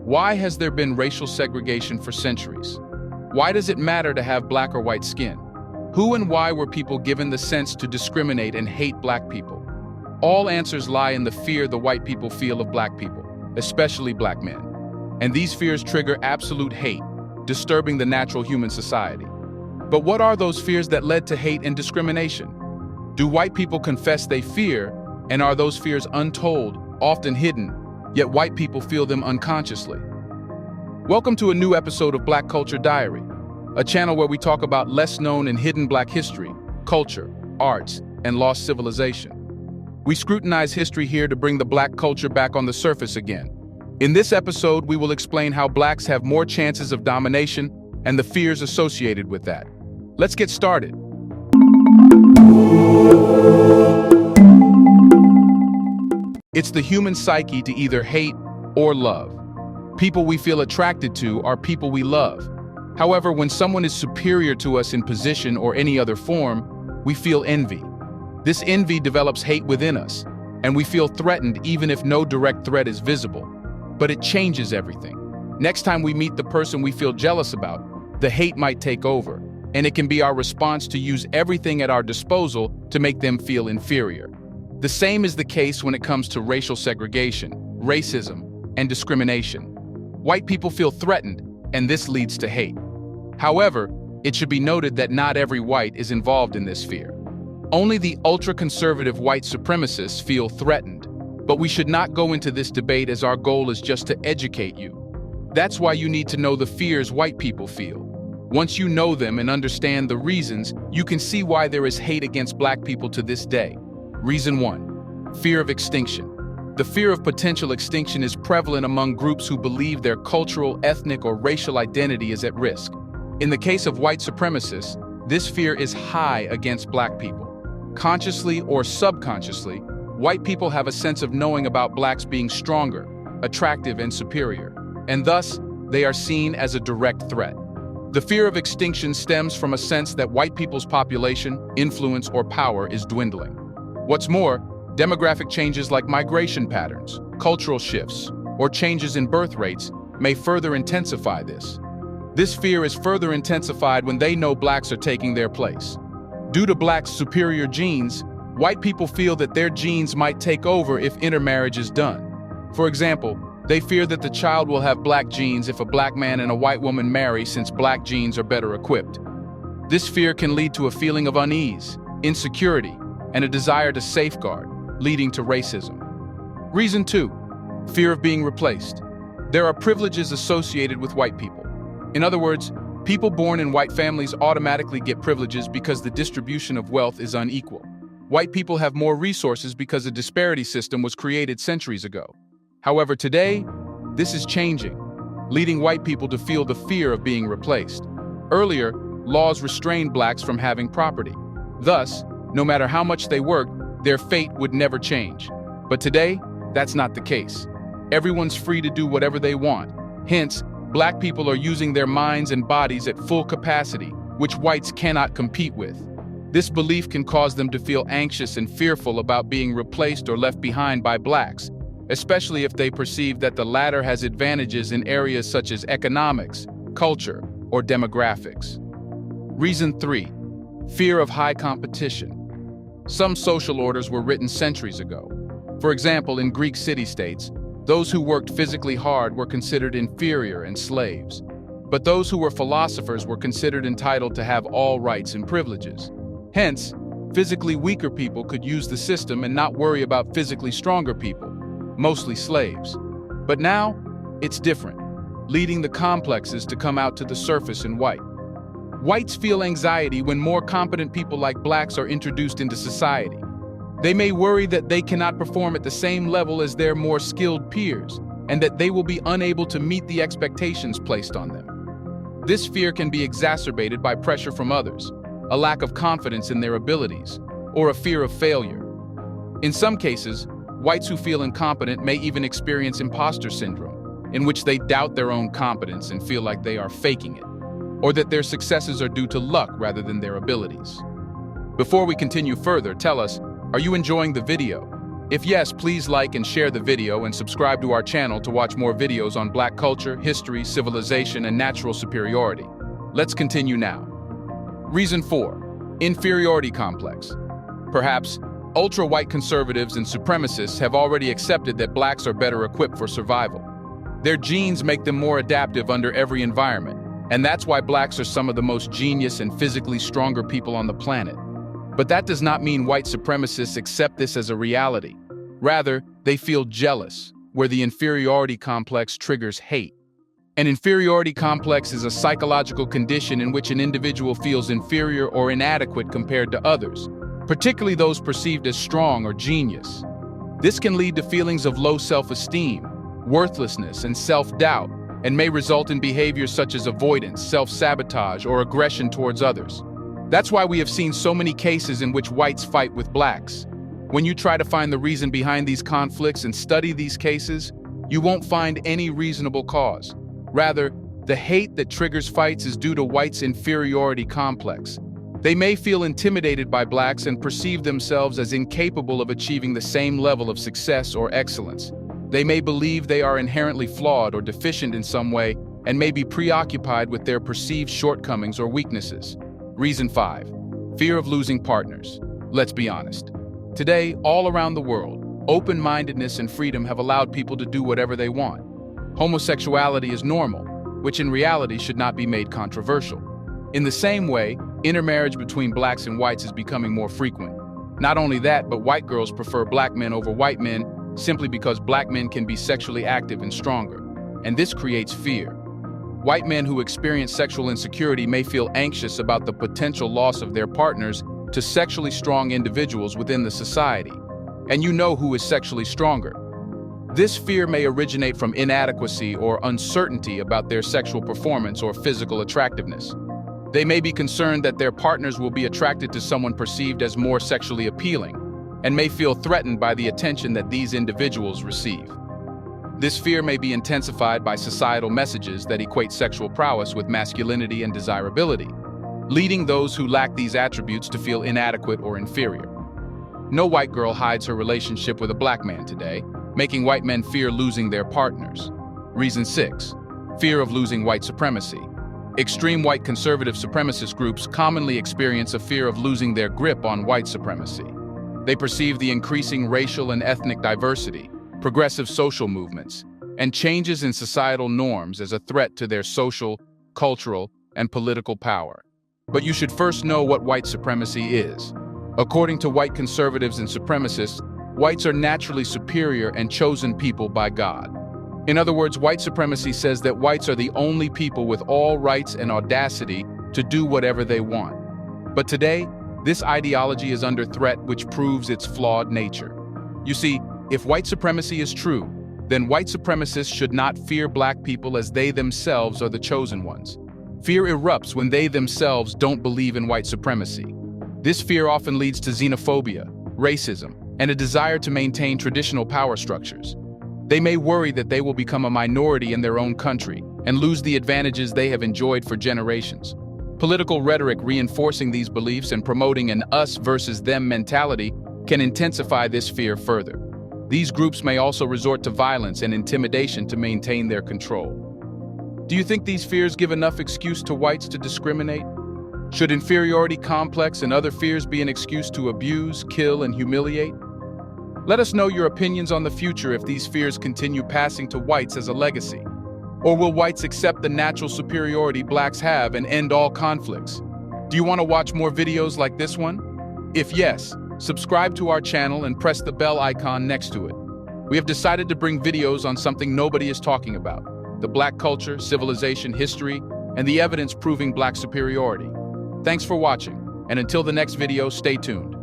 Why has there been racial segregation for centuries? Why does it matter to have black or white skin? Who and why were people given the sense to discriminate and hate black people? All answers lie in the fear the white people feel of black people, especially black men. And these fears trigger absolute hate, disturbing the natural human society. But what are those fears that led to hate and discrimination? Do white people confess they fear, and are those fears untold, often hidden, yet white people feel them unconsciously? Welcome to a new episode of Black Culture Diary, a channel where we talk about less known and hidden black history, culture, arts, and lost civilization. We scrutinize history here to bring the black culture back on the surface again. In this episode, we will explain how blacks have more chances of domination and the fears associated with that. Let's get started. It's the human psyche to either hate or love. People we feel attracted to are people we love. However, when someone is superior to us in position or any other form, we feel envy. This envy develops hate within us, and we feel threatened even if no direct threat is visible. But it changes everything. Next time we meet the person we feel jealous about, the hate might take over, and it can be our response to use everything at our disposal to make them feel inferior. The same is the case when it comes to racial segregation, racism, and discrimination. White people feel threatened, and this leads to hate. However, it should be noted that not every white is involved in this fear. Only the ultra-conservative white supremacists feel threatened, but we should not go into this debate as our goal is just to educate you. That's why you need to know the fears white people feel. Once you know them and understand the reasons, you can see why there is hate against black people to this day. Reason 1. Fear of extinction. The fear of potential extinction is prevalent among groups who believe their cultural, ethnic, or racial identity is at risk. In the case of white supremacists, this fear is high against black people. Consciously or subconsciously, white people have a sense of knowing about blacks being stronger, attractive, and superior, and thus, they are seen as a direct threat. The fear of extinction stems from a sense that white people's population, influence, or power is dwindling. What's more, demographic changes like migration patterns, cultural shifts, or changes in birth rates may further intensify this. This fear is further intensified when they know blacks are taking their place. Due to blacks' superior genes, white people feel that their genes might take over if intermarriage is done. For example, they fear that the child will have black genes if a black man and a white woman marry since black genes are better equipped. This fear can lead to a feeling of unease, insecurity, and a desire to safeguard, leading to racism. Reason 2. Fear of being replaced. There are privileges associated with white people. In other words, people born in white families automatically get privileges because the distribution of wealth is unequal. White people have more resources because a disparity system was created centuries ago. However, today, this is changing, leading white people to feel the fear of being replaced. Earlier, laws restrained blacks from having property. Thus, no matter how much they worked, their fate would never change. But today, that's not the case. Everyone's free to do whatever they want. Hence, black people are using their minds and bodies at full capacity, which whites cannot compete with. This belief can cause them to feel anxious and fearful about being replaced or left behind by blacks, especially if they perceive that the latter has advantages in areas such as economics, culture, or demographics. Reason 3. Fear of high competition. Some social orders were written centuries ago. For example, in Greek city-states, those who worked physically hard were considered inferior and slaves. But those who were philosophers were considered entitled to have all rights and privileges. Hence, physically weaker people could use the system and not worry about physically stronger people, mostly slaves. But now, it's different, leading the complexes to come out to the surface in white. Whites feel anxiety when more competent people like blacks are introduced into society. They may worry that they cannot perform at the same level as their more skilled peers, and that they will be unable to meet the expectations placed on them. This fear can be exacerbated by pressure from others, a lack of confidence in their abilities, or a fear of failure. In some cases, whites who feel incompetent may even experience imposter syndrome, in which they doubt their own competence and feel like they are faking it, or that their successes are due to luck rather than their abilities. Before we continue further, tell us, are you enjoying the video? If yes, please like and share the video and subscribe to our channel to watch more videos on Black culture, history, civilization, and natural superiority. Let's continue now. Reason 4. Inferiority Complex. Perhaps ultra-white conservatives and supremacists have already accepted that blacks are better equipped for survival. Their genes make them more adaptive under every environment, and that's why blacks are some of the most genius and physically stronger people on the planet. But that does not mean white supremacists accept this as a reality. Rather, they feel jealous, where the inferiority complex triggers hate. An inferiority complex is a psychological condition in which an individual feels inferior or inadequate compared to others, particularly those perceived as strong or genius. This can lead to feelings of low self-esteem, worthlessness, and self-doubt, and may result in behaviors such as avoidance, self-sabotage, or aggression towards others. That's why we have seen so many cases in which whites fight with blacks. When you try to find the reason behind these conflicts and study these cases, you won't find any reasonable cause. Rather, the hate that triggers fights is due to whites' inferiority complex. They may feel intimidated by blacks and perceive themselves as incapable of achieving the same level of success or excellence. They may believe they are inherently flawed or deficient in some way and may be preoccupied with their perceived shortcomings or weaknesses. Reason 5. Fear of losing partners. Let's be honest. Today, all around the world, open-mindedness and freedom have allowed people to do whatever they want. Homosexuality is normal, which in reality should not be made controversial. In the same way, intermarriage between blacks and whites is becoming more frequent. Not only that, but white girls prefer black men over white men simply because black men can be sexually active and stronger, and this creates fear. White men who experience sexual insecurity may feel anxious about the potential loss of their partners to sexually strong individuals within the society. And you know who is sexually stronger. This fear may originate from inadequacy or uncertainty about their sexual performance or physical attractiveness. They may be concerned that their partners will be attracted to someone perceived as more sexually appealing, and may feel threatened by the attention that these individuals receive. This fear may be intensified by societal messages that equate sexual prowess with masculinity and desirability, leading those who lack these attributes to feel inadequate or inferior. No white girl hides her relationship with a black man today, making white men fear losing their partners. Reason 6. Fear of losing white supremacy. Extreme white conservative supremacist groups commonly experience a fear of losing their grip on white supremacy. They perceive the increasing racial and ethnic diversity, progressive social movements, and changes in societal norms as a threat to their social, cultural, and political power. But you should first know what white supremacy is. According to white conservatives and supremacists, whites are naturally superior and chosen people by God. In other words, white supremacy says that whites are the only people with all rights and audacity to do whatever they want. But today, this ideology is under threat, which proves its flawed nature. You see, if white supremacy is true, then white supremacists should not fear black people as they themselves are the chosen ones. Fear erupts when they themselves don't believe in white supremacy. This fear often leads to xenophobia, racism, and a desire to maintain traditional power structures. They may worry that they will become a minority in their own country and lose the advantages they have enjoyed for generations. Political rhetoric reinforcing these beliefs and promoting an us versus them mentality can intensify this fear further. These groups may also resort to violence and intimidation to maintain their control. Do you think these fears give enough excuse to whites to discriminate? Should inferiority complex and other fears be an excuse to abuse, kill, and humiliate? Let us know your opinions on the future if these fears continue passing to whites as a legacy. Or will whites accept the natural superiority blacks have and end all conflicts? Do you want to watch more videos like this one? If yes, subscribe to our channel and press the bell icon next to it. We have decided to bring videos on something nobody is talking about: the black culture, civilization, history, and the evidence proving black superiority. Thanks for watching, and until the next video, stay tuned.